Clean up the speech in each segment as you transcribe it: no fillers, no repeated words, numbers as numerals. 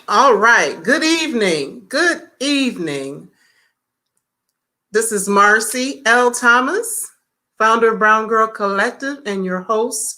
All right. Good evening. Good evening. This is Marcie L. Thomas, founder of Brown Girl Collective, and your host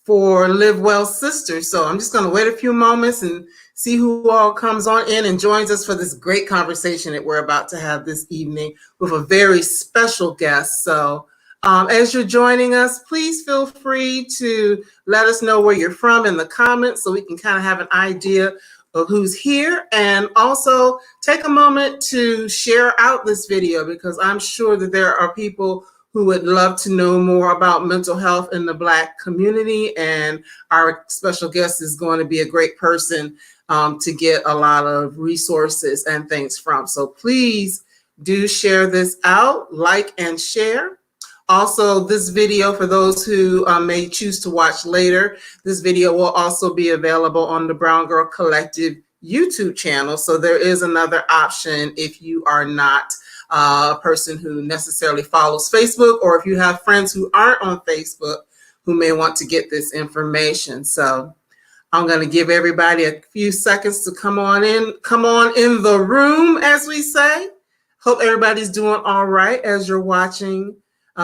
for Live Well Sisters. So I'm just going to wait a few moments and see who all comes on in and joins us for this great conversation that we're about to have this evening with a very special guest. So as you're joining us, please feel free to let us know where you're from in the comments so we can kind of have an idea of who's here, and also take a moment to share out this video because I'm sure that there are people who would love to know more about mental health in the Black community, and our special guest is going to be a great person to get a lot of resources and things from. So please do share this out, like and share. Also, this video, for those who may choose to watch later, this video will also be available on the Brown Girl Collective YouTube channel. So there is another option if you are not a person who necessarily follows Facebook, or if you have friends who aren't on Facebook who may want to get this information. So I'm going to give everybody a few seconds to come on in the room, as we say. Hope everybody's doing all right as you're watching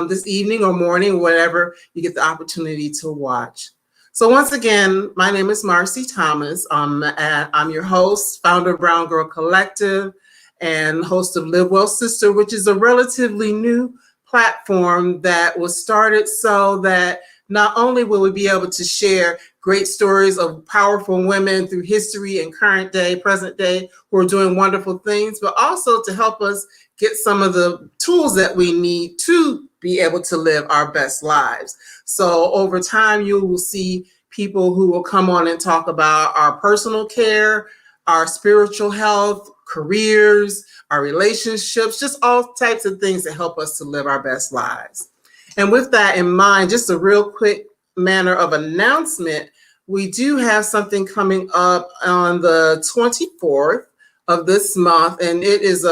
this evening or morning, whatever you get the opportunity to watch. So once again, my name is Marcie Thomas. I'm your host, founder of Brown Girl Collective, and host of Live Well Sister, which is a relatively new platform that was started so that not only will we be able to share great stories of powerful women through history and current day, present day, who are doing wonderful things, but also to help us get some of the tools that we need to be able to live our best lives. So over time, you will see people who will come on and talk about our personal care, our spiritual health, careers, our relationships, just all types of things that help us to live our best lives. And with that in mind, just a real quick manner of announcement, we do have something coming up on the 24th of this month, and it is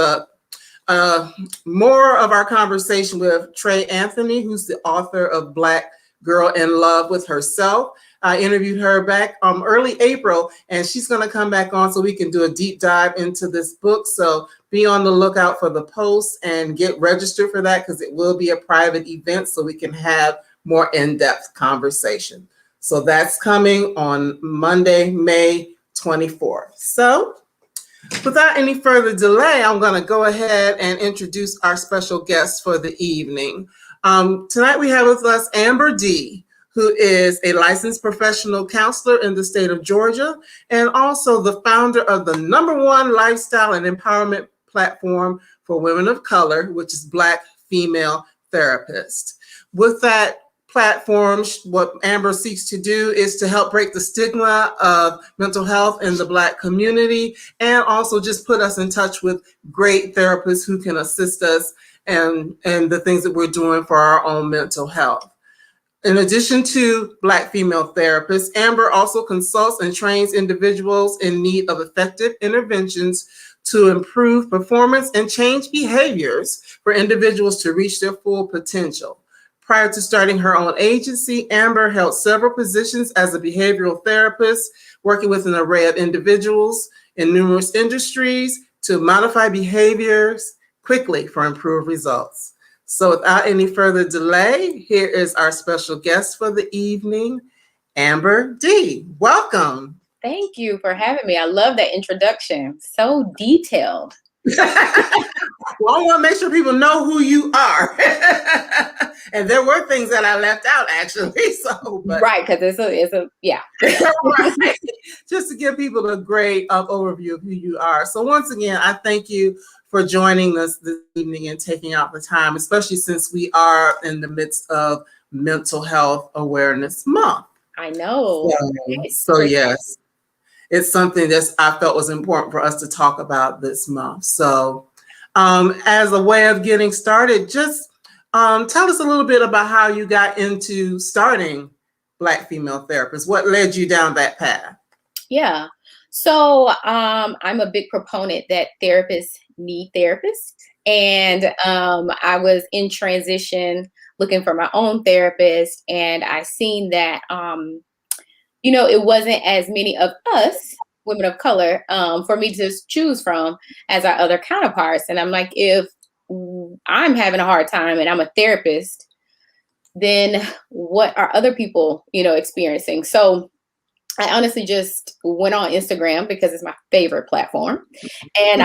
more of our conversation with Trey Anthony, who's the author of Black Girl in Love with Herself. I interviewed her back early April, and she's going to come back on so we can do a deep dive into this book. So be on the lookout for the post and get registered for that, because it will be a private event so we can have more in-depth conversation. So that's coming on Monday, May 24th. So without any further delay, I'm going to go ahead and introduce our special guest for the evening. Tonight we have with us Amber D., who is a licensed professional counselor in the state of Georgia, and also the founder of the #1 lifestyle and empowerment platform for women of color, which is Black Female Therapist. With that platform, what Amber seeks to do is to help break the stigma of mental health in the Black community, and also just put us in touch with great therapists who can assist us and the things that we're doing for our own mental health. In addition to Black female therapists, Amber also consults and trains individuals in need of effective interventions to improve performance and change behaviors for individuals to reach their full potential. Prior to starting her own agency, Amber held several positions as a behavioral therapist, working with an array of individuals in numerous industries to modify behaviors quickly for improved results. So without any further delay, here is our special guest for the evening, Amber D. Welcome. Thank you for having me. I love that introduction. So detailed. Well, I want to make sure people know who you are. And there were things that I left out, actually. So, right, because yeah. Right. Just to give people a great overview of who you are. So once again, I thank you for joining us this evening and taking out the time, especially since we are in the midst of Mental Health Awareness Month. I know. So yes, it's something that I felt was important for us to talk about this month. So as a way of getting started, just tell us a little bit about how you got into starting Black Female Therapists. What led you down that path? Yeah. So I'm a big proponent that therapists need therapists. And I was in transition looking for my own therapist. And I seen that, it wasn't as many of us women of color for me to choose from as our other counterparts. And I'm like, if I'm having a hard time and I'm a therapist, then what are other people, experiencing? So I honestly just went on Instagram because it's my favorite platform. And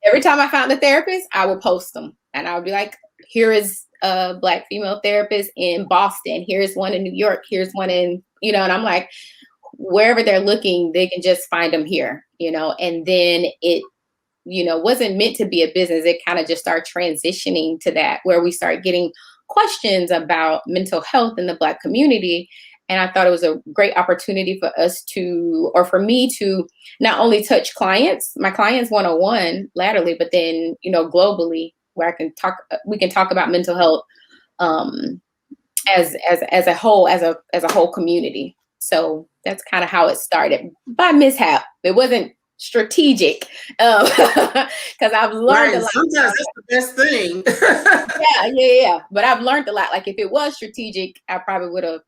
every time I found a therapist, I would post them. And I would be like, here is a Black female therapist in Boston. Here's one in New York. Here's one in, and I'm like, wherever they're looking, they can just find them here, and then it, wasn't meant to be a business. It kind of just started transitioning to that, where we start getting questions about mental health in the Black community. And I thought it was a great opportunity for us to, or for me to not only touch my clients one-on-one laterally, but then, globally, where we can talk about mental health as a whole community. So that's kind of how it started, by mishap. It wasn't strategic, because I've learned a lot. Sometimes that's the best thing. Yeah. But I've learned a lot. Like, if it was strategic, I probably would have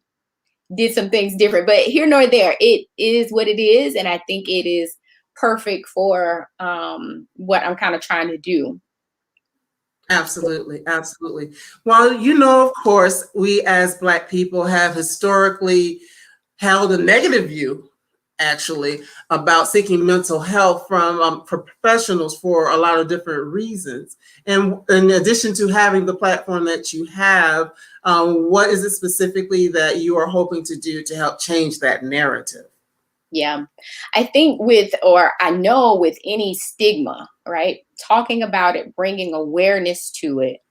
did some things different, but here nor there. It is what it is, and I think it is perfect for what I'm kind of trying to do. Absolutely. Well, of course, we as Black people have historically held a negative view, actually, about seeking mental health from professionals for a lot of different reasons. And in addition to having the platform that you have, what is it specifically that you are hoping to do to help change that narrative? Yeah, I think I know with any stigma, right? Talking about it, bringing awareness to it,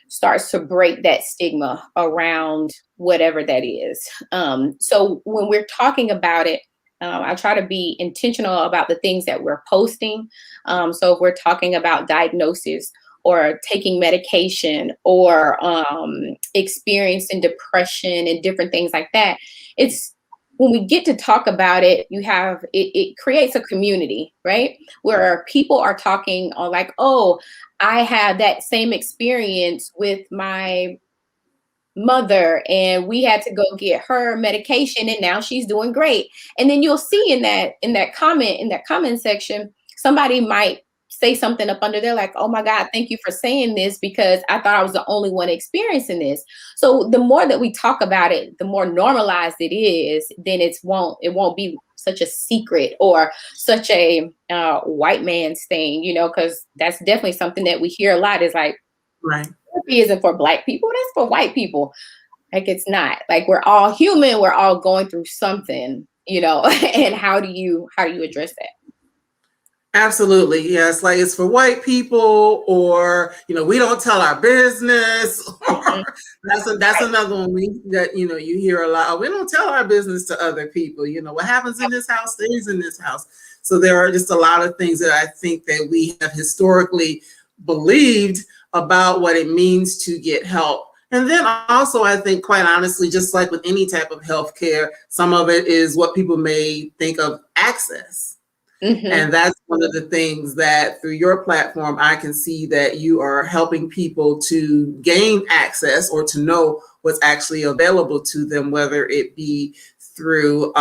starts to break that stigma around whatever that is. So when we're talking about it, I try to be intentional about the things that we're posting. So if we're talking about diagnosis or taking medication or experiencing depression and different things like that, when we get to talk about it, it creates a community, right? Where people are talking on like, oh, I had that same experience with my mother and we had to go get her medication and now she's doing great. And then you'll see in that comment section, somebody might say something up under there like, oh my God, thank you for saying this, because I thought I was the only one experiencing this. So the more that we talk about it, the more normalized it is, then it won't be such a secret or such a white man's thing, because that's definitely something that we hear a lot, is like, right, therapy isn't for Black people, that's for white people. Like, it's not. Like, we're all human, we're all going through something, and how do you address that? Absolutely. Yes. Like, it's for white people, or, we don't tell our business. That's another one you hear a lot. We don't tell our business to other people. What happens in this house stays in this house. So there are just a lot of things that I think that we have historically believed about what it means to get help. And then also, I think, quite honestly, just like with any type of healthcare, some of it is what people may think of access. Mm-hmm. And that's one of the things that through your platform, I can see that you are helping people to gain access or to know what's actually available to them, whether it be through,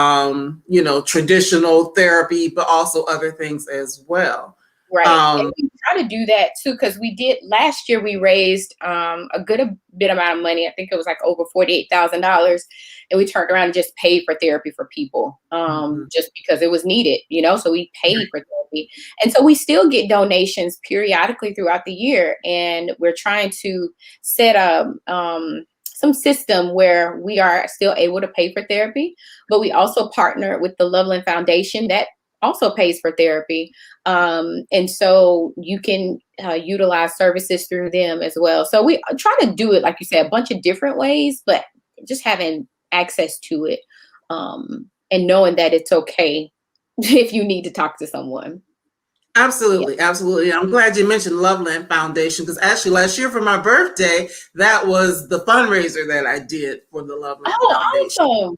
traditional therapy, but also other things as well. Right. And we try to do that too, because last year we raised a good bit amount of money. I think it was like over $48,000. And we turned around and just paid for therapy for people just because it was needed, so we paid for therapy. And so we still get donations periodically throughout the year. And we're trying to set up some system where we are still able to pay for therapy, but we also partner with the Loveland Foundation that also pays for therapy. And so you can utilize services through them as well. So we try to do it, like you said, a bunch of different ways, but just having access to it and knowing that it's okay if you need to talk to someone. Absolutely. Yeah. Absolutely. I'm glad you mentioned Loveland Foundation, because actually last year for my birthday, that was the fundraiser that I did for the Loveland Foundation. Awesome.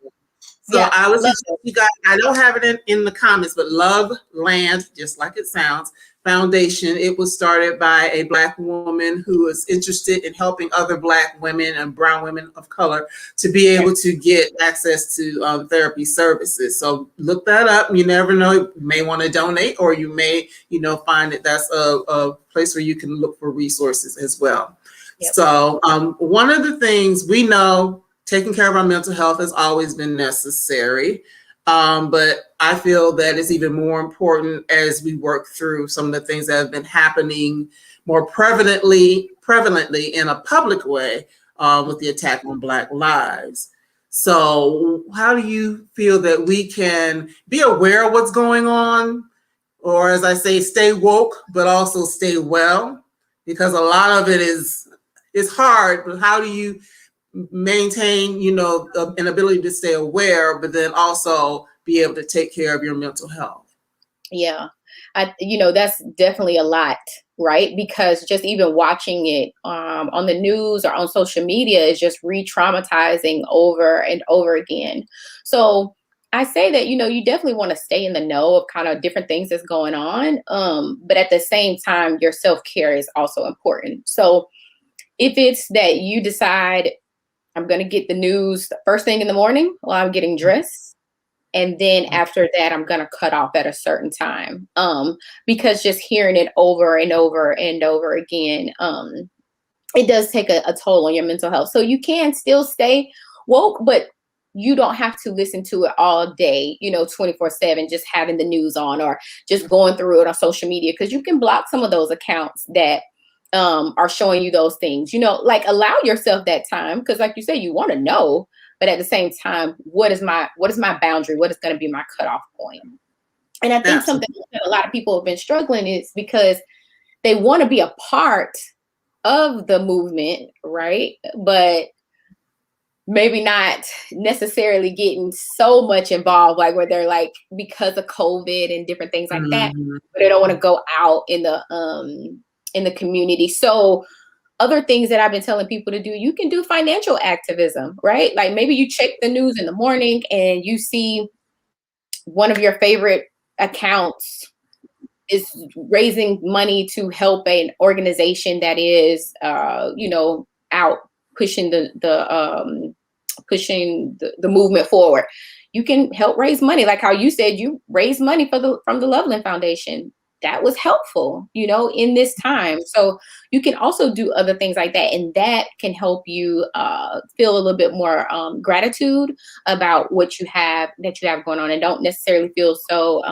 So yeah, I was just, you guys, I don't have it in the comments, but Loveland, just like it sounds, Foundation. It was started by a Black woman who was interested in helping other Black women and brown women of color to be able to get access to therapy services. So look that up. You never know, you may want to donate, or you may, find that that's a place where you can look for resources as well. Yep. So one of the things we know, taking care of our mental health has always been necessary. But I feel that it's even more important as we work through some of the things that have been happening more prevalently in a public way with the attack on Black lives. So how do you feel that we can be aware of what's going on, or as I say, stay woke, but also stay well? Because a lot of it is hard, but how do you maintain, an ability to stay aware, but then also be able to take care of your mental health? Yeah, that's definitely a lot, right? Because just even watching it on the news or on social media is just re-traumatizing over and over again. So I say that, you definitely want to stay in the know of kind of different things that's going on. But at the same time, your self-care is also important. So if it's that you decide, I'm going to get the news the first thing in the morning while I'm getting dressed, and then after that, I'm going to cut off at a certain time. Because just hearing it over and over and over again, it does take a toll on your mental health. So you can still stay woke, but you don't have to listen to it all day, 24/7, just having the news on or just going through it on social media, because you can block some of those accounts that are showing you those things, like allow yourself that time. Cause like you said, you want to know, but at the same time, what is my boundary? What is going to be my cutoff point? And I think something that a lot of people have been struggling is because they want to be a part of the movement, right? But maybe not necessarily getting so much involved, like where they're like, because of COVID and different things like that, but they don't want to go out in the community. So other things that I've been telling people to do, you can do financial activism, right? Like maybe you check the news in the morning and you see one of your favorite accounts is raising money to help an organization that is, out pushing the movement forward. You can help raise money, like how you said you raised money from the Loveland Foundation. That was helpful, in this time. So you can also do other things like that, and that can help you feel a little bit more gratitude about what you have going on, and don't necessarily feel so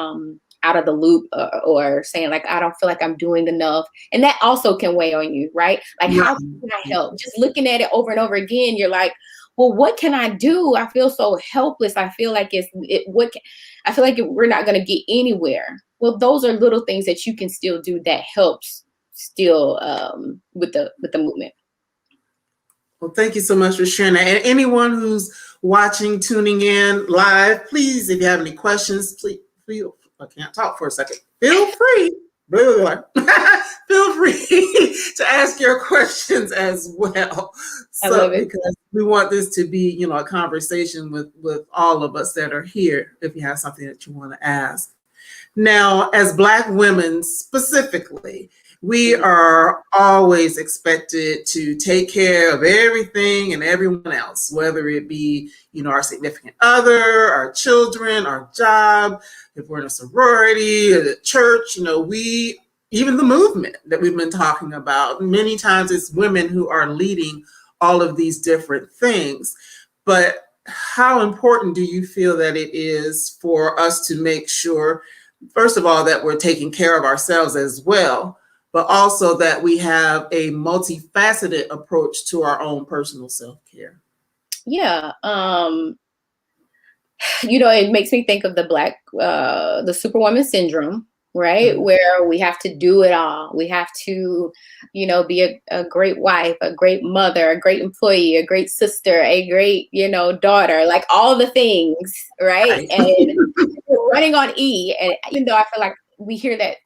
out of the loop or saying like, I don't feel like I'm doing enough. And that also can weigh on you, right? Like, how can I help? Just looking at it over and over again, you're like, well, what can I do? I feel so helpless. I feel like I feel like we're not going to get anywhere. Well, those are little things that you can still do that helps still with the movement. Well, thank you so much for sharing that. And anyone who's watching, tuning in live, please, if you have any questions, please feel, I can't talk for a second. Feel free. Feel free to ask your questions as well. I love it. Because we want this to be, a conversation with all of us that are here, if you have something that you want to ask. Now, as Black women specifically, we are always expected to take care of everything and everyone else, whether it be, our significant other, our children, our job, if we're in a sorority, or the church, even the movement that we've been talking about. Many times it's women who are leading all of these different things. But how important do you feel that it is for us to make sure, first of all, that we're taking care of ourselves as well, but also that we have a multifaceted approach to our own personal self-care? Yeah. It makes me think of the Superwoman Syndrome, right? Mm-hmm. Where we have to do it all. We have to, be a great wife, a great mother, a great employee, a great sister, a great, daughter, like all the things, right? And we're running on E. And even though I feel like we hear that,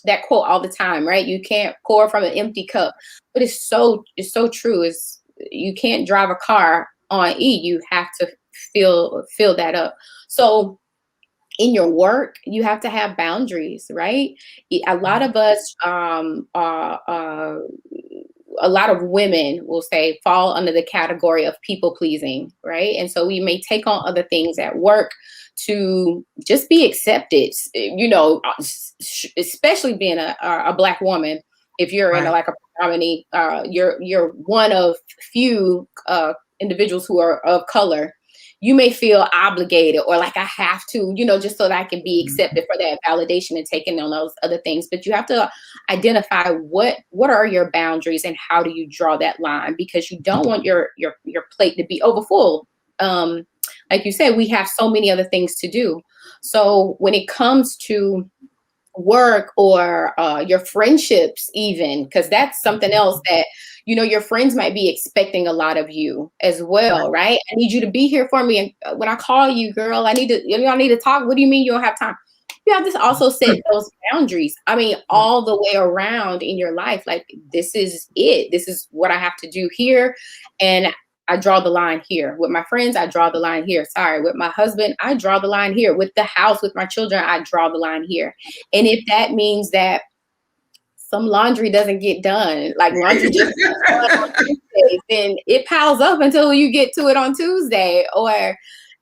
that quote all the time, right? You can't pour from an empty cup, but it's so true. You can't drive a car on E. You have to fill that up. So in your work, you have to have boundaries, right? A lot of us, a lot of women will say fall under the category of people pleasing, right? And so we may take on other things at work to just be accepted, you know, especially being a Black woman. If you're in like a predominantly, you're one of few individuals who are of color, you may feel obligated or like I have to, you know, just so that I can be accepted for that validation and taking on those other things. But you have to identify what are your boundaries and how do you draw that line, because you don't want your plate to be overfull. Like you said, we have so many other things to do. So when it comes to work or your friendships, even, because that's something else that, you know, your friends might be expecting a lot of you as well, right? I need you to be here for me. And when I call you, girl, I need to, you know, I need to talk. What do you mean you don't have time? You have to also set those boundaries. I mean, all the way around in your life, like this is it. This is what I have to do here. And I draw the line here. With my friends, I draw the line here. Sorry, with my husband, I draw the line here. With the house, with my children, I draw the line here. And if that means that some laundry doesn't get done, like laundry just gets done on Tuesdays, then it piles up until you get to it on Tuesday, or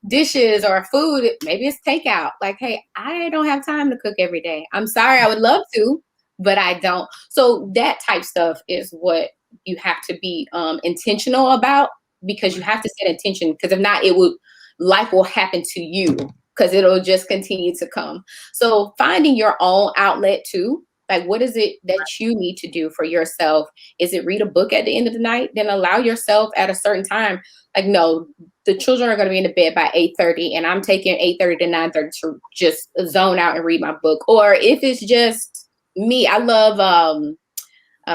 dishes or food, maybe it's takeout. Like, hey, I don't have time to cook every day. I'm sorry, I would love to, but I don't. So that type stuff is what you have to be intentional about, because you have to set intention, because if not, life will happen to you, because it'll just continue to come. So finding your own outlet too. Like, what is it that you need to do for yourself? Is it read a book at the end of the night? Then allow yourself at a certain time. Like, no, the children are going to be in the bed by 8:30, and I'm taking 8:30 to 9:30 to just zone out and read my book. Or if it's just me, I love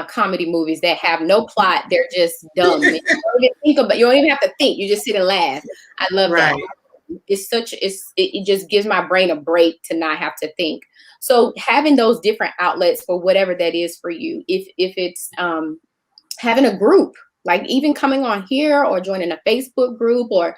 comedy movies that have no plot. They're just dumb. You don't even think about, you don't even have to think. You just sit and laugh. I love that. It just gives my brain a break to not have to think. So having those different outlets for whatever that is for you, if it's having a group, like even coming on here or joining a Facebook group, or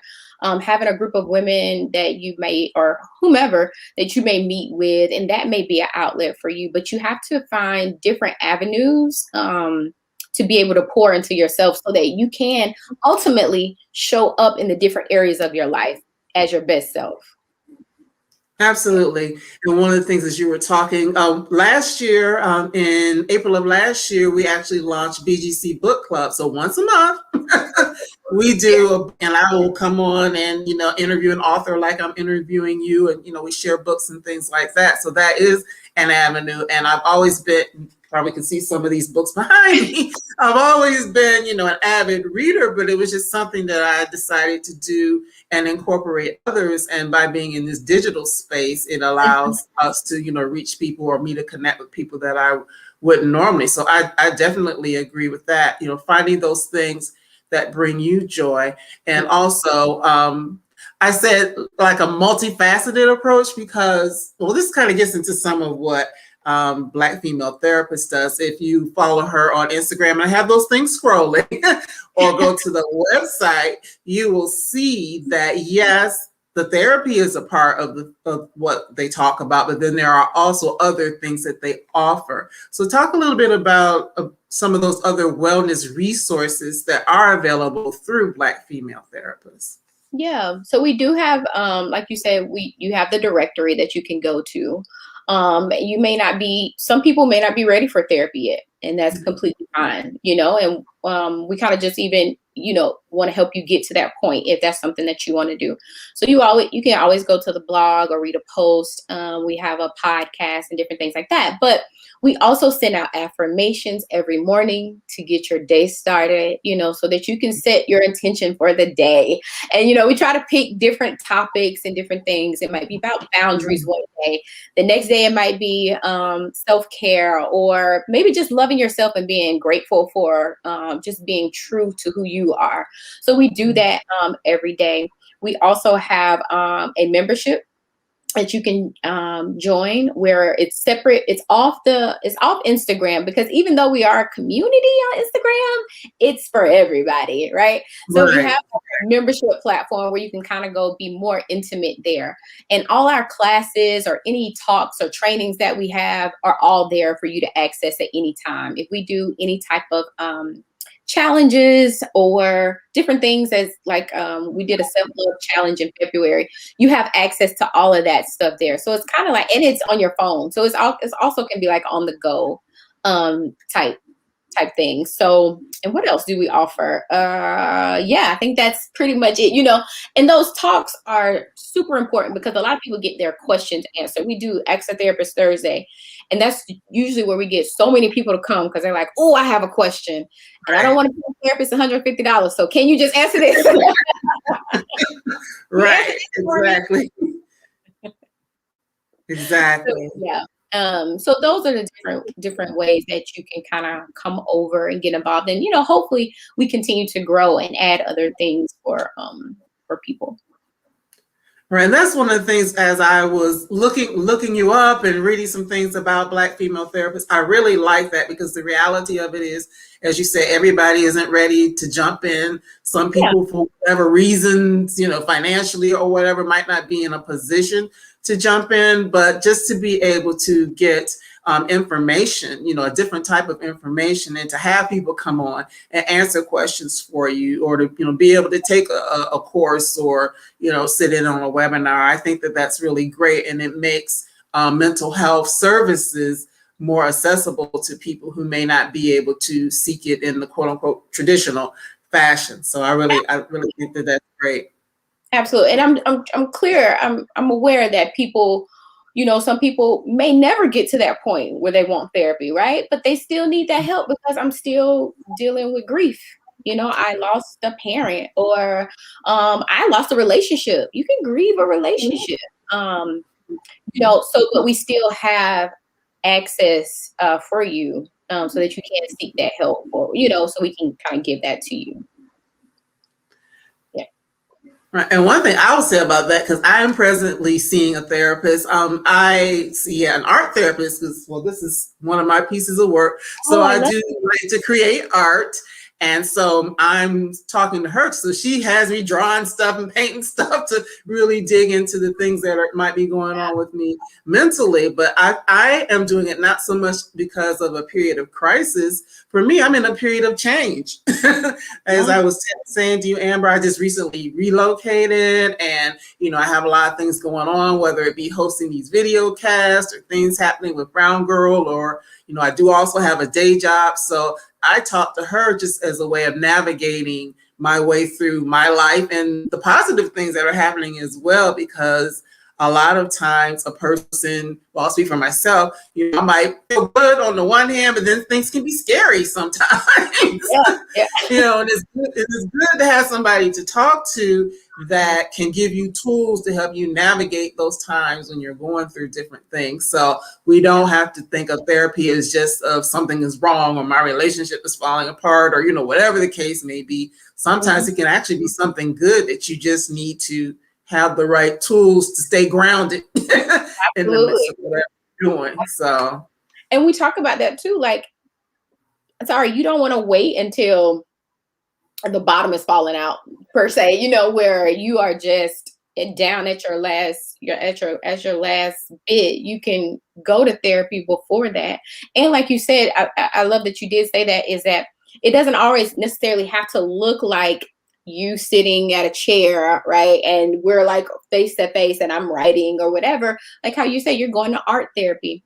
having a group of women that you may, or whomever that you may meet with, and that may be an outlet for you. But you have to find different avenues to be able to pour into yourself, so that you can ultimately show up in the different areas of your life as your best self. Absolutely. And one of the things, as you were talking, last year, in April of last year, we actually launched Bgc Book Club. So once a month, we do, and I will come on and, you know, interview an author like I'm interviewing you, and, you know, we share books and things like that. So that is an avenue. And I've always been, probably can see some of these books behind me, I've always been, you know, an avid reader, but it was just something that I decided to do and incorporate others. And by being in this digital space, it allows us to, you know, reach people, or me to connect with people that I wouldn't normally. So I definitely agree with that. You know, finding those things that bring you joy. And also, I said like a multifaceted approach, because, well, this kind of gets into some of what Black female therapist does. If you follow her on Instagram, and I have those things scrolling, or go to the website, you will see that, yes, the therapy is a part of what they talk about, but then there are also other things that they offer. So talk a little bit about some of those other wellness resources that are available through Black female therapists. Yeah, so we do have, like you said, you have the directory that you can go to. You may not be, some people may not be ready for therapy yet, and that's completely fine, you know, and we kind of just even, you know, want to help you get to that point if that's something that you want to do. So you can always go to the blog or read a post. We have a podcast and different things like that, but we also send out affirmations every morning to get your day started, you know, so that you can set your intention for the day. And, you know, we try to pick different topics and different things. It might be about boundaries one day. The next day it might be self-care, or maybe just loving yourself and being grateful for just being true to who you are. So we do that every day. We also have a membership that you can join, where it's separate. It's off Instagram, because even though we are a community on Instagram, it's for everybody, right? So we have a membership platform where you can kind of go be more intimate there. And all our classes or any talks or trainings that we have are all there for you to access at any time. If we do any type of challenges or different things, as like we did a self-love challenge in February, you have access to all of that stuff there. So it's kind of like, and it's on your phone, so it's also can be like on the go type thing. So, and what else do we offer? Yeah, I think that's pretty much it, and those talks are super important because a lot of people get their questions answered. We do Ask a Therapist Thursday, and that's usually where we get so many people to come because they're like, oh, I have a question and I don't want to pay a therapist $150, so can you just answer this? Right, exactly. Exactly. So, yeah. So those are the different ways that you can kind of come over and get involved. And, hopefully we continue to grow and add other things for people. Right. And that's one of the things, as I was looking you up and reading some things about Black female therapists, I really like that, because the reality of it is, as you say, everybody isn't ready to jump in. Some people, for whatever reasons, financially or whatever, might not be in a position to jump in, but just to be able to get information, a different type of information, and to have people come on and answer questions for you, or to, be able to take a course, or, sit in on a webinar. I think that that's really great. And it makes mental health services more accessible to people who may not be able to seek it in the quote unquote traditional fashion. So I really think that that's great. Absolutely. And I'm clear. I'm aware that people, some people may never get to that point where they want therapy, right? But they still need that help, because I'm still dealing with grief. I lost a parent, or I lost a relationship. You can grieve a relationship. But we still have access for you, so that you can seek that help, or, so we can kind of give that to you. Right. And one thing I will say about that, because I am presently seeing a therapist, I see an art therapist, because, well, this is one of my pieces of work. So I do like to create art. And so I'm talking to her. So she has me drawing stuff and painting stuff to really dig into the things that might be going on with me mentally. But I am doing it not so much because of a period of crisis. For me, I'm in a period of change. As I was saying to you, Amber, I just recently relocated, and, I have a lot of things going on, whether it be hosting these video casts or things happening with Brown Girl, or, I do also have a day job. So I talked to her just as a way of navigating my way through my life and the positive things that are happening as well, because a lot of times a person, well, I'll speak for myself, I might feel good on the one hand, but then things can be scary sometimes. And it's good to have somebody to talk to that can give you tools to help you navigate those times when you're going through different things. So we don't have to think of therapy as just of something is wrong, or my relationship is falling apart, or, whatever the case may be. Sometimes it can actually be something good that you just need to have the right tools to stay grounded in the midst of whatever you're doing. So, and we talk about that too. Like, sorry, you don't want to wait until the bottom is falling out, per se, where you are just down at your last bit. You can go to therapy before that. And like you said, I love that you did say that, is that it doesn't always necessarily have to look like you sitting at a chair, right? And we're like face to face and I'm writing or whatever. Like how you say, you're going to art therapy.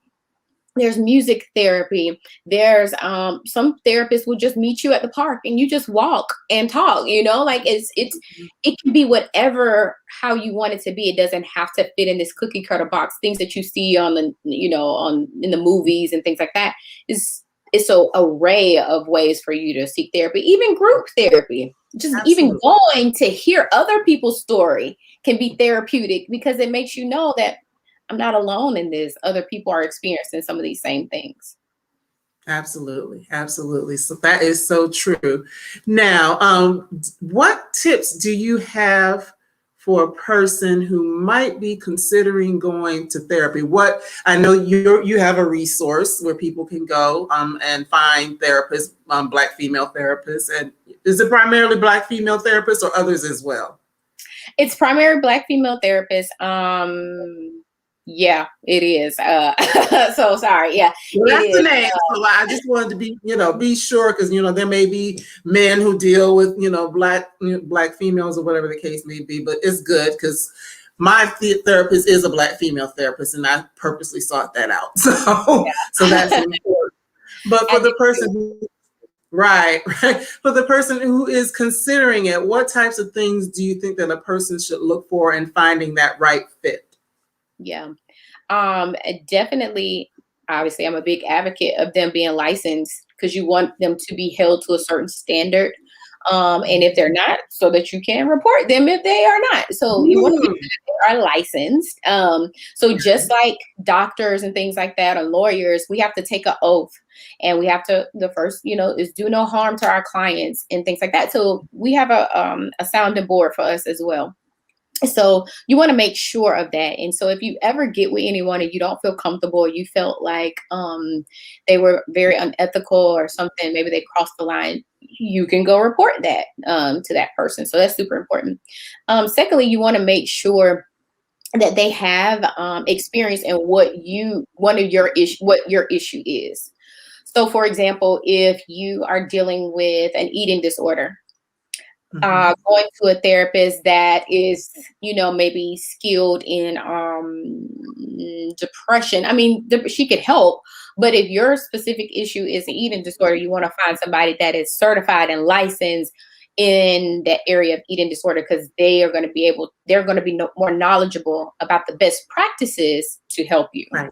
There's music therapy. There's some therapists will just meet you at the park and you just walk and talk, like it can be whatever, how you want it to be. It doesn't have to fit in this cookie cutter box, things that you see on the, in the movies and things like that. It's an array of ways for you to seek therapy, even group therapy. Just even going to hear other people's story can be therapeutic, because it makes you know that I'm not alone in this. Other people are experiencing some of these same things. Absolutely. Absolutely. So that is so true. Now, what tips do you have for a person who might be considering going to therapy? What, I know you have a resource where people can go and find therapists, Black female therapists. And is it primarily Black female therapists or others as well? It's primary Black female therapists. Yeah, it is. So sorry. Yeah, Well, that's the is. name. So I just wanted to be sure, because there may be men who deal with black females or whatever the case may be. But it's good because my therapist is a Black female therapist, and I purposely sought that out. So that's important. But for the person who, right, for the person who is considering it, what types of things do you think that a person should look for in finding that right fit? Yeah. Definitely, obviously, I'm a big advocate of them being licensed because you want them to be held to a certain standard. And if they're not, so that you can report them if they are not. So you want to be sure they are licensed. So just like doctors and things like that, or lawyers, we have to take an oath, and we have to, the first, is do no harm to our clients and things like that. So we have a sounding board for us as well. So you want to make sure of that. And so if you ever get with anyone and you don't feel comfortable, you felt like they were very unethical or something, maybe they crossed the line, you can go report that to that person. So that's super important. Secondly, you want to make sure that they have experience in what your issue is. So for example, if you are dealing with an eating disorder, going to a therapist that is, maybe skilled in depression. I mean, she could help, but if your specific issue is an eating disorder, you want to find somebody that is certified and licensed in that area of eating disorder, because they're going to be more knowledgeable about the best practices to help you. Right.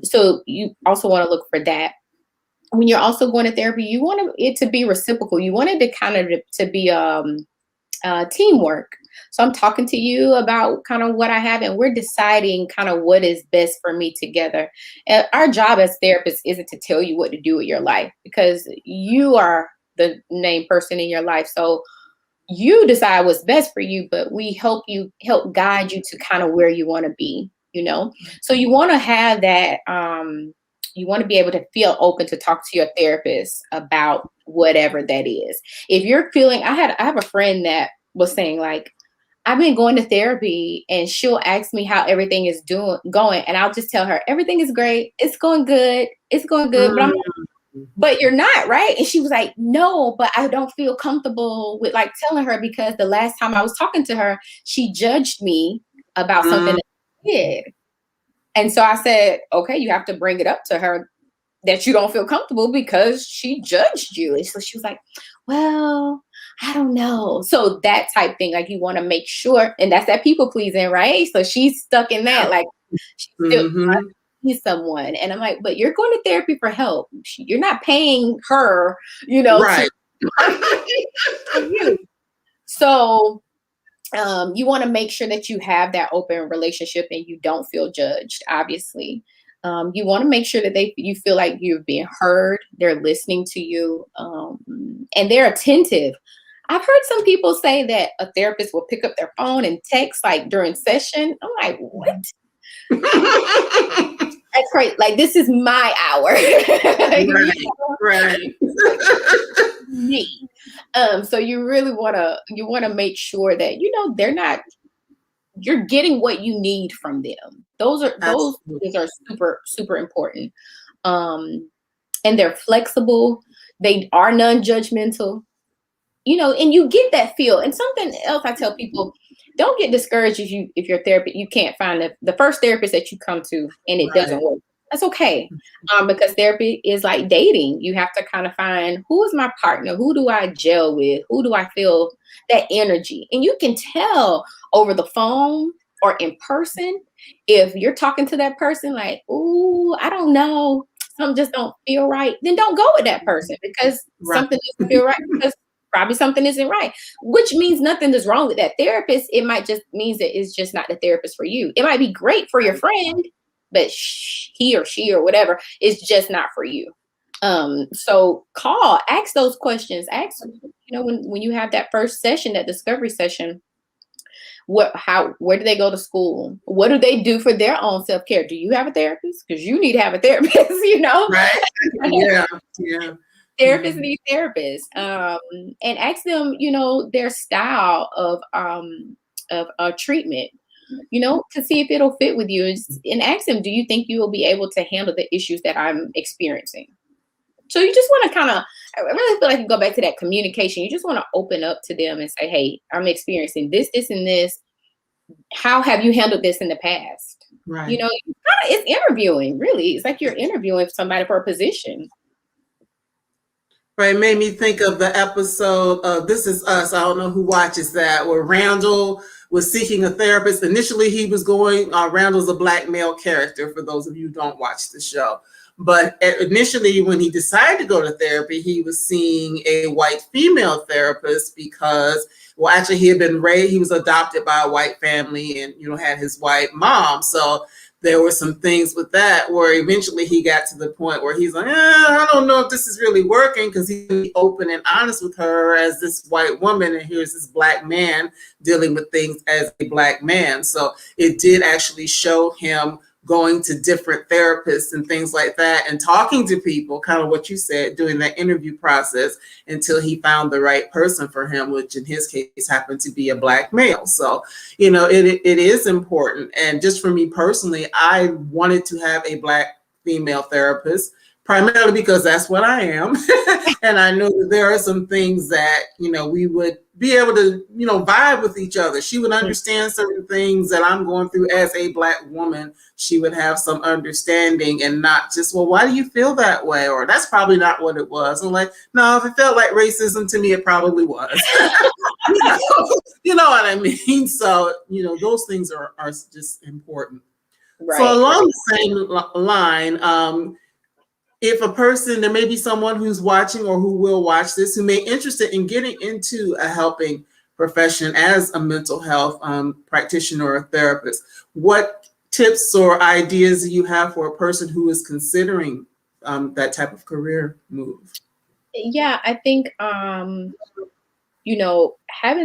So you also want to look for that. When you're also going to therapy, you want it to be reciprocal. You want it to kind of to be teamwork. So I'm talking to you about kind of what I have, and we're deciding kind of what is best for me together. And our job as therapists isn't to tell you what to do with your life, because you are the named person in your life. So you decide what's best for you, but we help guide you to kind of where you want to be, So you want to have that, you want to be able to feel open to talk to your therapist about whatever that is. If you're feeling, I have a friend that was saying, like, I've been going to therapy and she'll ask me how everything is going. And I'll just tell her, everything is great. It's going good. It's going good. But I'm like, but you're not, right? And she was like, no, but I don't feel comfortable with like telling her, because the last time I was talking to her, she judged me about something that I did. And so I said, okay, you have to bring it up to her that you don't feel comfortable because she judged you. And so she was like, well, I don't know. So that type thing, like you want to make sure, and that's that people pleasing, right? So she's stuck in that, like she's still trying to please someone. And I'm like, but you're going to therapy for help. You're not paying her, right. to you. So you want to make sure that you have that open relationship and you don't feel judged, obviously. You want to make sure that you feel like you're being heard, they're listening to you, and they're attentive. I've heard some people say that a therapist will pick up their phone and text like during session. I'm like, what? That's great. Like, this is my hour. Right. Me. So you really want to make sure that, they're not, you're getting what you need from them. Those things are super, super important. And they're flexible. They are non-judgmental, and you get that feel. And something else I tell people, don't get discouraged if your therapist, you can't find the first therapist that you come to and it doesn't work. That's okay. Because therapy is like dating. You have to kind of find, who is my partner? Who do I gel with? Who do I feel that energy? And you can tell over the phone or in person, if you're talking to that person like, ooh, I don't know, something just don't feel right, then don't go with that person, because something doesn't feel right, because probably something isn't right, which means nothing is wrong with that therapist. It might just means that it's just not the therapist for you. It might be great for your friend, but he or she or whatever is just not for you. So ask those questions. Ask, when you have that first session, that discovery session, where do they go to school? What do they do for their own self-care? Do you have a therapist? Because you need to have a therapist, Right. Yeah. Yeah. Therapists need therapists. And ask them, their style of treatment, to see if it'll fit with you, and ask them, do you think you will be able to handle the issues that I'm experiencing? So you just want to I really feel like you go back to that communication. You just want to open up to them and say, hey, I'm experiencing this, this, and this. How have you handled this in the past? Right. It's interviewing, really. It's like you're interviewing somebody for a position. Right. It made me think of the episode of This Is Us. I don't know who watches that, where Randall was seeking a therapist. Initially, he was Randall's a black male character, for those of you who don't watch the show. But initially, when he decided to go to therapy, he was seeing a white female therapist because, well, actually, he was adopted by a white family and, had his white mom. So there were some things with that where eventually he got to the point where he's like, I don't know if this is really working, because he's open and honest with her as this white woman, and here's this black man dealing with things as a black man. So it did actually show him going to different therapists and things like that, and talking to people, kind of what you said, doing that interview process until he found the right person for him, which in his case happened to be a black male. So, it is important. And just for me personally, I wanted to have a black female therapist, primarily because that's what I am. And I know that there are some things that, we would be able to, vibe with each other. She would understand certain things that I'm going through as a black woman. She would have some understanding and not just, well, why do you feel that way? Or that's probably not what it was. I'm like, no, if it felt like racism to me, it probably was. You know what I mean? So, those things are just important. Right. So along the same line, if a person, there may be someone who's watching or who will watch this, who may be interested in getting into a helping profession as a mental health practitioner or therapist, what tips or ideas do you have for a person who is considering that type of career move? Yeah, I think, having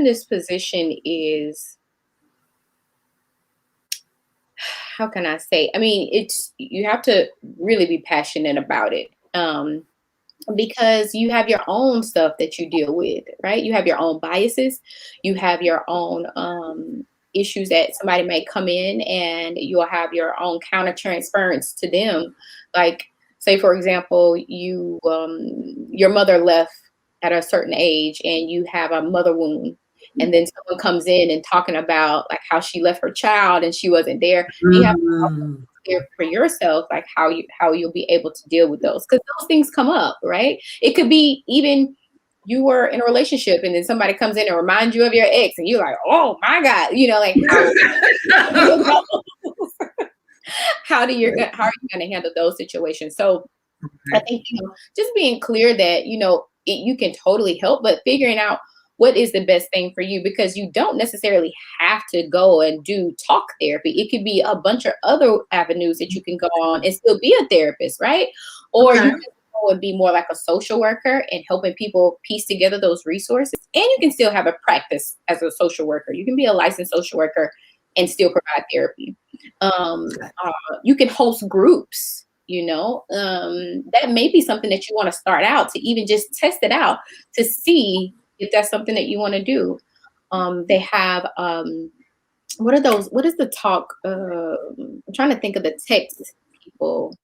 this position is, how can I say? I mean, you have to really be passionate about it, because you have your own stuff that you deal with, right? You have your own biases, you have your own issues that somebody may come in, and you'll have your own counter transference to them. Like, say, for example, your mother left at a certain age, and you have a mother wound. And then someone comes in and talking about like how she left her child and she wasn't there. You have to clear for yourself, like how you'll be able to deal with those, because those things come up, right? It could be even you were in a relationship and then somebody comes in and reminds you of your ex, and you're like, oh my God, like how are you going to handle those situations? So I think just being clear that you can totally help, but figuring out what is the best thing for you, because you don't necessarily have to go and do talk therapy. It could be a bunch of other avenues that you can go on and still be a therapist, right? Or you can go and be more like a social worker and helping people piece together those resources. And you can still have a practice as a social worker. You can be a licensed social worker and still provide therapy. You can host groups. That may be something that you want to start out to even just test it out to see if that's something that you want to do. They have, what are those? What is the talk? I'm trying to think of the text people.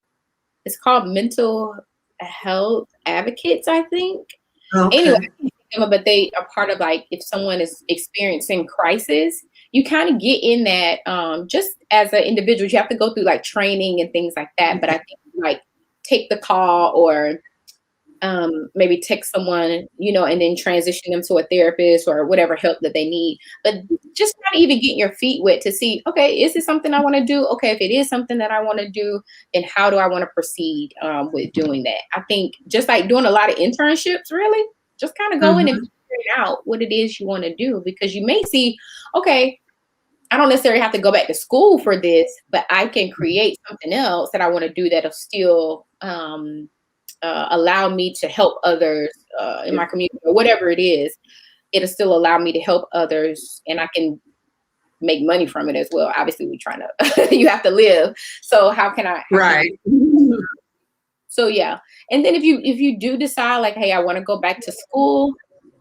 It's called Mental Health Advocates, I think. Okay. Anyway, but they are part of, like, if someone is experiencing crisis, you kind of get in that just as an individual. You have to go through like training and things like that. But I think like take the call or maybe text someone, and then transition them to a therapist or whatever help that they need. But just not even getting your feet wet to see, okay, is this something I want to do? Okay, if it is something that I want to do, then how do I want to proceed with doing that? I think just like doing a lot of internships, really, just kind of go in and figure out what it is you want to do, because you may see, okay, I don't necessarily have to go back to school for this, but I can create something else that I want to do that'll still allow me to help others in my community or whatever it is. It'll still allow me to help others, and I can make money from it as well. Obviously, we're trying to, you have to live. So how can I? Right. So yeah. And then if you do decide like, hey, I want to go back to school,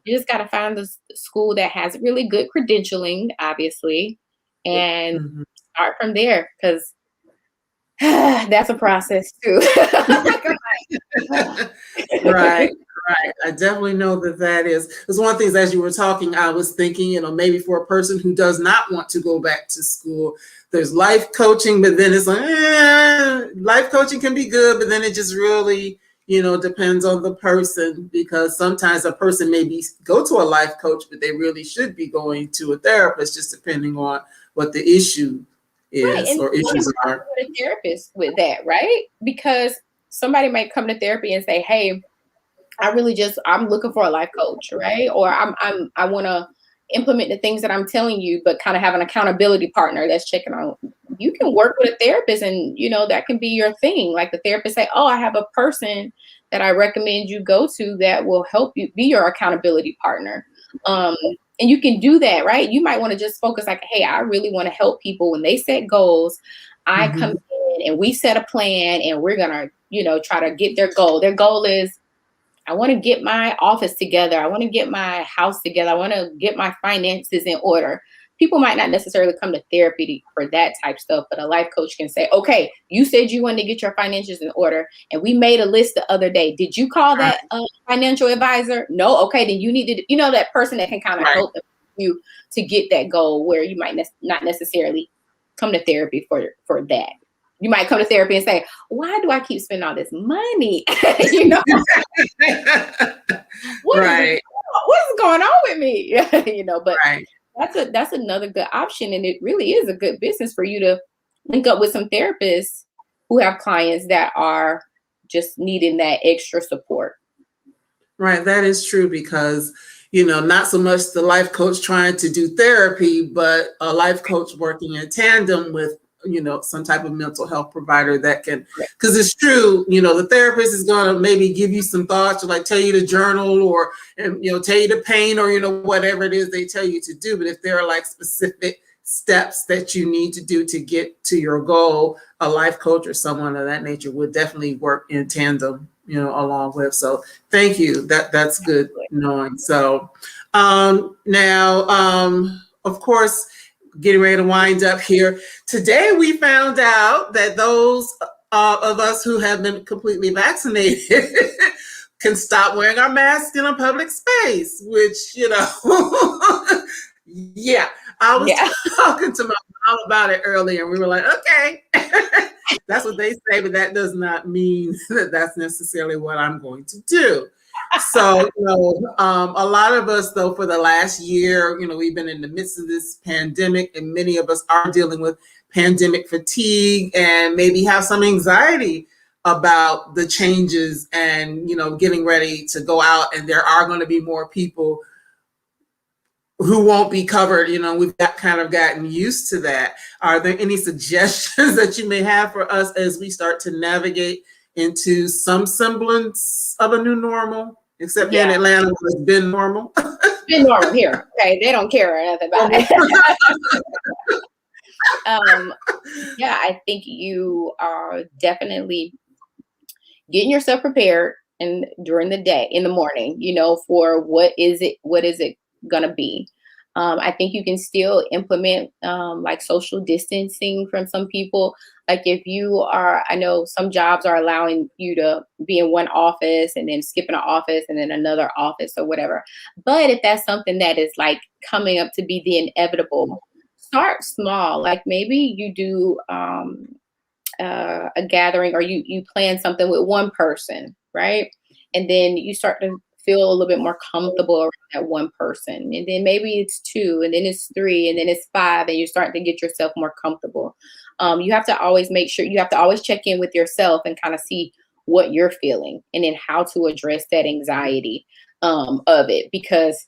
you just got to find the school that has really good credentialing, obviously, and start from there, because that's a process too. Right. Right. I definitely know that is. Because one of the things, as you were talking, I was thinking, maybe for a person who does not want to go back to school, there's life coaching, but then it's like, life coaching can be good, but then it just really, depends on the person, because sometimes a person maybe go to a life coach, but they really should be going to a therapist, just depending on what the issue is, right. or issues are. A therapist with that, right? Because somebody might come to therapy and say, hey, I'm looking for a life coach, right? Or I want to implement the things that I'm telling you, but kind of have an accountability partner that's checking on. You can work with a therapist, and that can be your thing. Like the therapist say, oh, I have a person that I recommend you go to that will help you be your accountability partner. And you can do that, right? You might want to just focus like, hey, I really want to help people when they set goals. I come in and we set a plan, and we're going to, try to get their goal. Their goal is, I want to get my office together. I want to get my house together. I want to get my finances in order. People might not necessarily come to therapy for that type stuff, but a life coach can say, okay, you said you wanted to get your finances in order, and we made a list the other day. Did you call that financial advisor? No. Okay, then you need to, that person that can kind of help you to get that goal, where you might not necessarily come to therapy for that. You might come to therapy and say, why do I keep spending all this money? What's going on with me? But that's another good option. And it really is a good business for you to link up with some therapists who have clients that are just needing that extra support. Right. That is true, because, not so much the life coach trying to do therapy, but a life coach working in tandem with, some type of mental health provider that can, because it's true, the therapist is going to maybe give you some thoughts, or like tell you to journal, or, tell you to paint, or, whatever it is they tell you to do. But if there are like specific steps that you need to do to get to your goal, a life coach or someone of that nature would definitely work in tandem, along with. So thank you. That's good knowing. So now, of course, getting ready to wind up here. Today, we found out that those of us who have been completely vaccinated can stop wearing our masks in a public space, which, yeah, I was talking to my mom about it earlier, and we were like, okay, that's what they say, but that does not mean that that's necessarily what I'm going to do. So, a lot of us, though, for the last year, we've been in the midst of this pandemic, and many of us are dealing with pandemic fatigue and maybe have some anxiety about the changes and, getting ready to go out. And there are going to be more people who won't be covered. We've gotten used to that. Are there any suggestions that you may have for us as we start to navigate into some semblance of a new normal? Except here in Atlanta, it's been normal. It's been normal here. Okay, they don't care nothing about it. I think you are definitely getting yourself prepared during the day, in the morning, for what is it gonna be. I think you can still implement like social distancing from some people. Like if I know some jobs are allowing you to be in one office and then skip an office and then another office or whatever. But if that's something that is like coming up to be the inevitable, start small. Like maybe you do a gathering, or you plan something with one person, right? And then you start to feel a little bit more comfortable around that one person. And then maybe it's 2, and then it's 3, and then it's 5, and you're starting to get yourself more comfortable. You have to always make sure, you have to always check in with yourself and kind of see what you're feeling, and then how to address that anxiety of it. Because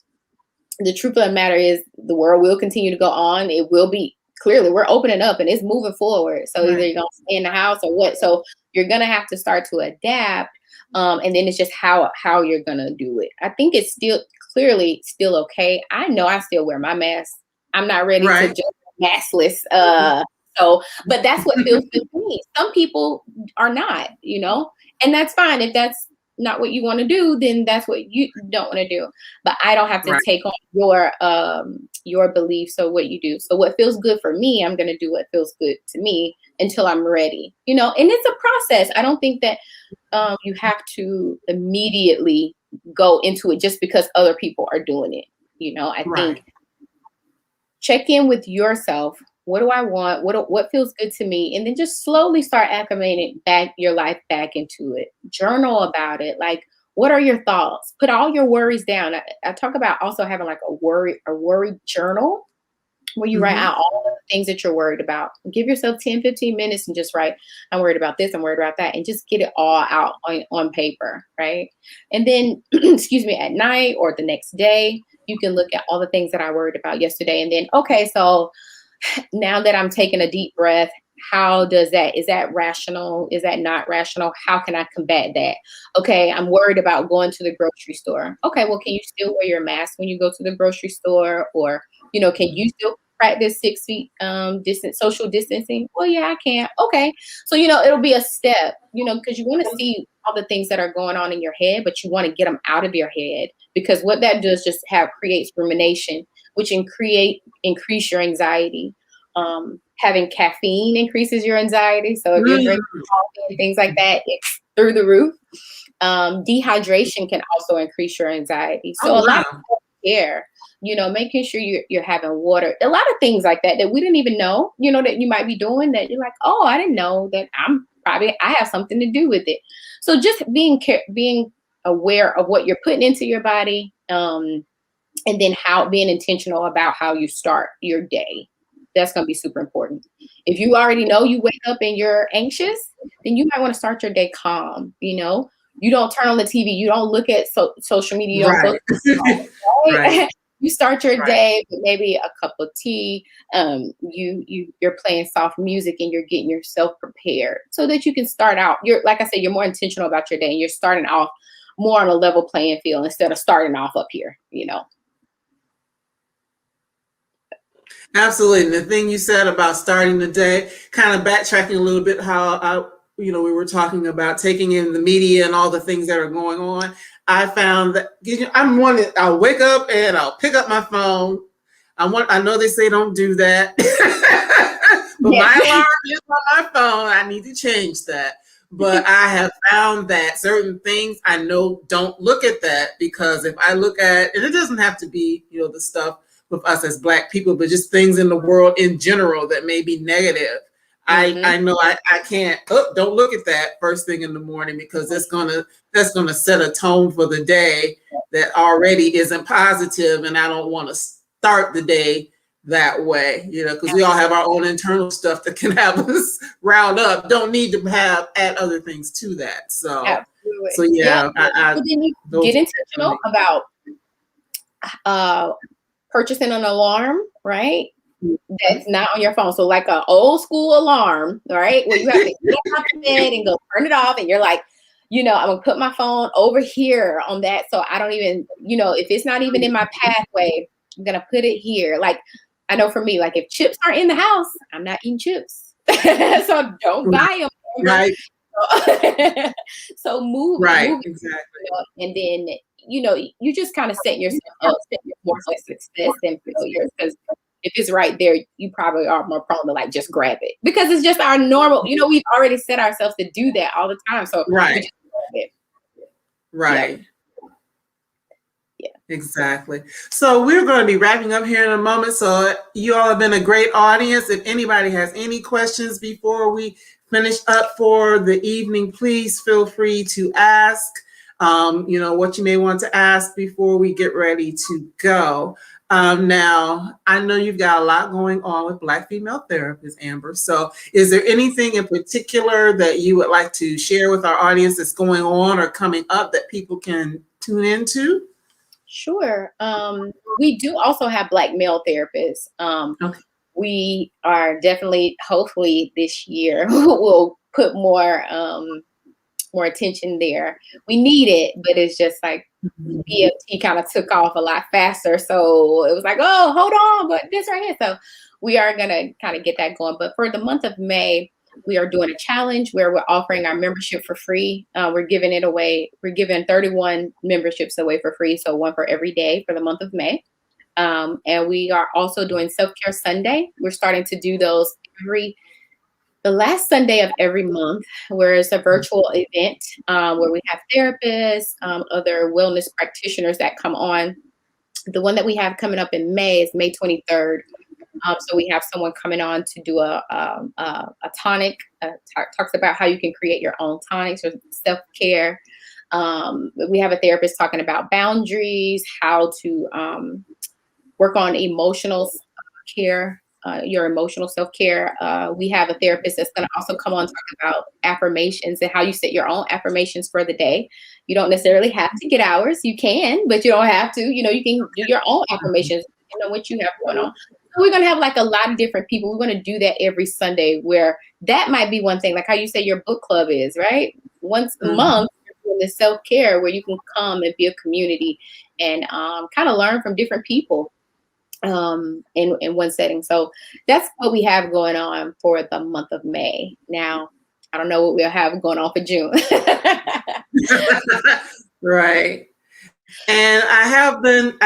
the truth of the matter is, the world will continue to go on. It will be, clearly we're opening up and it's moving forward. So either you're going to stay in the house or what. So you're going to have to start to adapt. And then it's just how you're going to do it. I think it's still okay. I know I still wear my mask. I'm not ready to just massless. But that's what feels good to me. Some people are not, and that's fine. If that's not what you want to do, then that's what you don't want to do. But I don't have to take on your beliefs or what you do. So what feels good for me, I'm going to do what feels good to me until I'm ready, and it's a process. I don't think that you have to immediately go into it just because other people are doing it. I think check in with yourself. What do I want? What feels good to me? And then just slowly start acclimating your life back into it. Journal about it. Like, what are your thoughts? Put all your worries down. I talk about also having like a worry journal where you write out all the things that you're worried about. Give yourself 10, 15 minutes and just write, I'm worried about this, I'm worried about that, and just get it all out on paper, right? And then, excuse me, at night or the next day, you can look at all the things that I worried about yesterday. And then, okay, so now that I'm taking a deep breath, is that rational? Is that not rational? How can I combat that? Okay, I'm worried about going to the grocery store. Okay, well, can you still wear your mask when you go to the grocery store? Or, can you still practice 6 feet social distancing? Well, yeah, I can. Okay. So, it'll be a step, because you want to see all the things that are going on in your head, but you want to get them out of your head, because what that does just creates rumination, which increase your anxiety. Having caffeine increases your anxiety. So if you're drinking coffee and things like that, it's through the roof. Dehydration can also increase your anxiety. So a lot of care, making sure you're having water, a lot of things like that we didn't even know, that you might be doing, that you're like, oh, I didn't know that I have something to do with it. So just being aware of what you're putting into your body, and then being intentional about how you start your day. That's going to be super important. If you already know you wake up and you're anxious, then you might want to start your day calm. You don't turn on the TV. You don't look at social media. You don't go right? You start your day with maybe a cup of tea. You're playing soft music and you're getting yourself prepared so that you can start out. Like I said, you're more intentional about your day and you're starting off more on a level playing field instead of starting off up here, Absolutely. The thing you said about starting the day, kind of backtracking a little bit, how we were talking about taking in the media and all the things that are going on. I found that I'll wake up and I'll pick up my phone. I know they say don't do that, but my alarm is on my phone. I need to change that. But I have found that certain things I know, don't look at that, because if I look at, and it doesn't have to be, the stuff with us as Black people, but just things in the world in general that may be negative. I know I can't, don't look at that first thing in the morning, because that's gonna set a tone for the day that already isn't positive, and I don't want to start the day that way, because we all have our own internal stuff that can have us riled up. Don't need to add other things to that. So, absolutely. So yeah. So then you get intentional about purchasing an alarm, right? That's not on your phone. So like an old school alarm, right? Where you have to get out of bed and go turn it off, and you're like, I'm gonna put my phone over here on that, so I don't even, if it's not even in my pathway, I'm gonna put it here. Like, I know for me, like if chips aren't in the house, I'm not eating chips. So don't buy them. Right. So move. Exactly. And then, you just kind of set yourself up more for success than failure. Because if it's right there, you probably are more prone to like just grab it, because it's just our normal, we've already set ourselves to do that all the time. So we just grab it. Right. Yeah, exactly. So we're going to be wrapping up here in a moment. So you all have been a great audience. If anybody has any questions before we finish up for the evening, please feel free to ask, what you may want to ask before we get ready to go. Now, I know you've got a lot going on with Black female therapists, Amber. So is there anything in particular that you would like to share with our audience that's going on or coming up that people can tune into? Sure. We do also have Black male therapists. Okay. We are definitely, hopefully this year, we'll put more more attention there. We need it, but it's just like BFT kind of took off a lot faster. So it was like, oh, hold on, but this right here. So we are going to kind of get that going. But for the month of May, we are doing a challenge where we're offering our membership for free. We're giving it away. We're giving 31 memberships away for free. So one for every day for the month of May. And we are also doing Self-Care Sunday. We're starting to do those the last Sunday of every month, where it's a virtual event where we have therapists, other wellness practitioners that come on. The one that we have coming up in May is May 23rd. So we have someone coming on to do a tonic, talks about how you can create your own tonics or self-care. We have a therapist talking about boundaries, how to work on emotional care, your emotional self-care. We have a therapist that's going to also come on to talk about affirmations and how you set your own affirmations for the day. You don't necessarily have to get ours. You can, but you don't have to. You can do your own affirmations, what you have going on. So we're going to have like a lot of different people. We're going to do that every Sunday, where that might be one thing, like how you say your book club is, right? Once a month, you're doing the self-care where you can come and be a community and kind of learn from different people in one setting. So that's what we have going on for the month of May. Now, I don't know what we'll have going on for June. Right. And I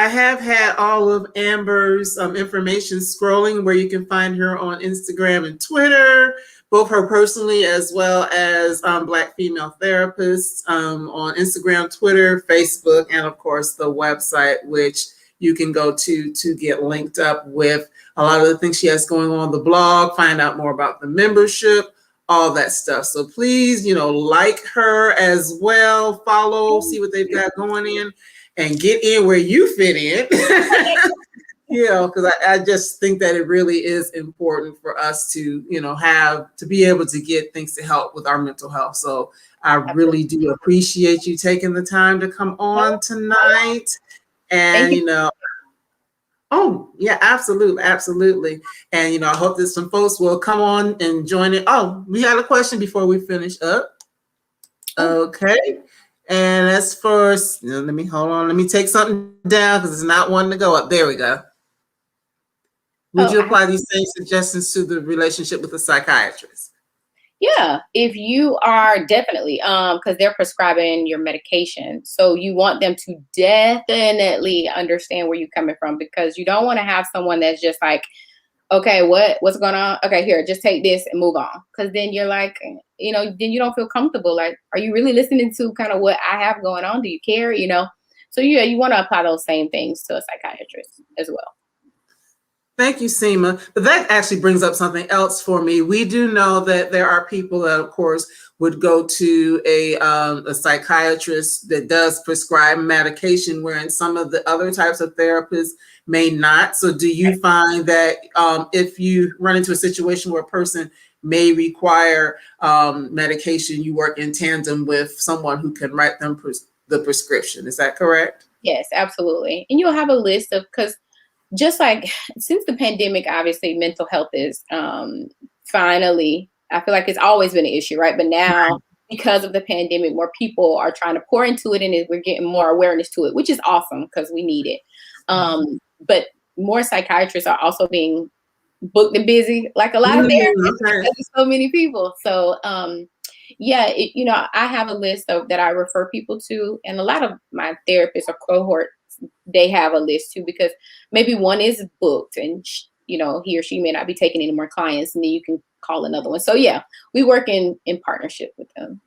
have had all of Amber's information scrolling, where you can find her on Instagram and Twitter, both her personally as well as Black female therapists on Instagram, Twitter, Facebook, and of course the website, which you can go to get linked up with a lot of the things she has going on the blog, find out more about the membership, all that stuff. So please, like her as well, follow, see what they've got going in, and get in where you fit in. Because I just think that it really is important for us to, to be able to get things to help with our mental health. So I really do appreciate you taking the time to come on tonight. And, oh, yeah, absolutely. And, I hope that some folks will come on and join it. Oh, we had a question before we finish up. Okay. And as for, let me take something down because it's not one to go up. There we go. Would you apply these same suggestions to the relationship with a psychiatrist? Yeah, if you are definitely, because they're prescribing your medication. So you want them to definitely understand where you're coming from, because you don't want to have someone that's just like, okay, what's going on? Okay, here, just take this and move on. Because then you're like, then you don't feel comfortable. Like, are you really listening to kind of what I have going on? Do you care? So yeah, you want to apply those same things to a psychiatrist as well. Thank you, Seema. But that actually brings up something else for me. We do know that there are people that, of course, would go to a psychiatrist that does prescribe medication, wherein some of the other types of therapists may not. So do you find that if you run into a situation where a person may require medication, you work in tandem with someone who can write them the prescription? Is that correct? Yes, absolutely. And you'll have a list of, because just like since the pandemic, obviously mental health is finally, I feel like it's always been an issue, right? But now, because of the pandemic, more people are trying to pour into it, and we're getting more awareness to it, which is awesome because we need it. But more psychiatrists are also being booked and busy, like a lot of therapists, because there's so many people. So yeah, I have a list that I refer people to, and a lot of my therapists or cohort, they have a list too, because maybe one is booked and he or she may not be taking any more clients, and then you can call another one. So yeah, we work in partnership with them.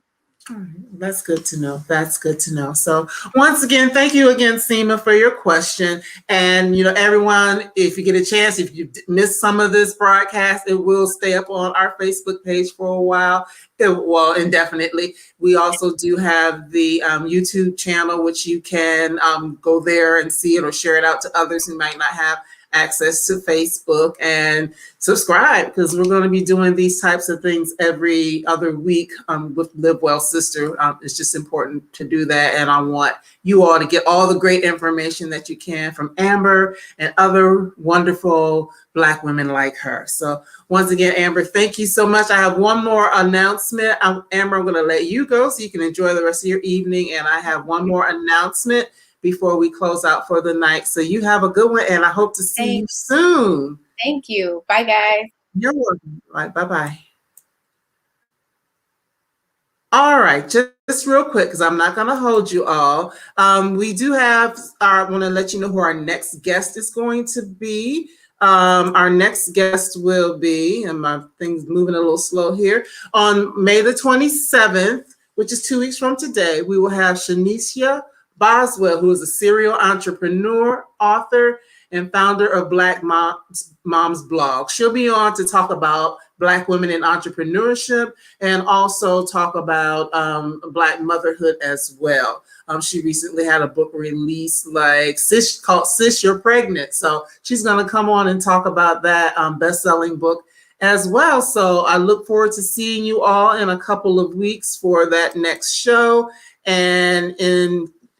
All right. That's good to know. That's good to know. So once again, thank you again, Seema, for your question. And, everyone, if you get a chance, if you missed some of this broadcast, it will stay up on our Facebook page for a while. Indefinitely. We also do have the YouTube channel, which you can go there and see it or share it out to others who might not have access to Facebook and subscribe, because we're going to be doing these types of things every other week with Live Well Sister. It's just important to do that. And I want you all to get all the great information that you can from Amber and other wonderful Black women like her. So once again, Amber, thank you so much. I have one more announcement. Amber, I'm going to let you go so you can enjoy the rest of your evening. And I have one more announcement before we close out for the night. So you have a good one, and I hope to see you soon. Thank you. Bye, guys. You're welcome. All right, bye-bye. All right, just real quick, because I'm not going to hold you all. We do have, I want to let you know who our next guest is going to be. Our next guest will be, and my thing's moving a little slow here, on May the 27th, which is 2 weeks from today. We will have Shanicia Boswell, who is a serial entrepreneur, author, and founder of Black Moms Blog. She'll be on to talk about Black women in entrepreneurship and also talk about Black motherhood as well. She recently had a book release called Sis, You're Pregnant. So she's going to come on and talk about that best-selling book as well. So I look forward to seeing you all in a couple of weeks for that next show. And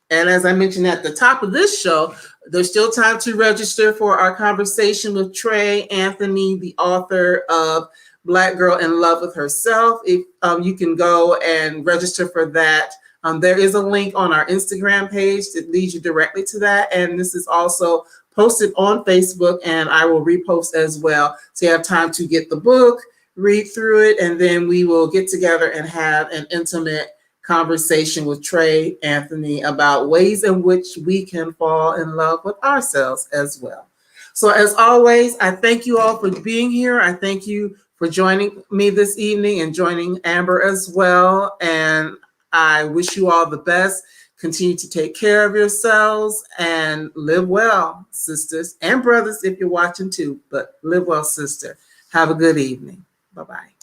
as I mentioned at the top of this show, there's still time to register for our conversation with Trey Anthony, the author of Black Girl in Love with Herself. If you can go and register for that. There is a link on our Instagram page that leads you directly to that. And this is also posted on Facebook, and I will repost as well. So you have time to get the book, read through it, and then we will get together and have an intimate conversation with Trey Anthony about ways in which we can fall in love with ourselves as well. So as always, I thank you all for being here. I thank you for joining me this evening and joining Amber as well. And I wish you all the best. Continue to take care of yourselves and live well, sisters and brothers, if you're watching too, but live well, sister. Have a good evening. Bye-bye.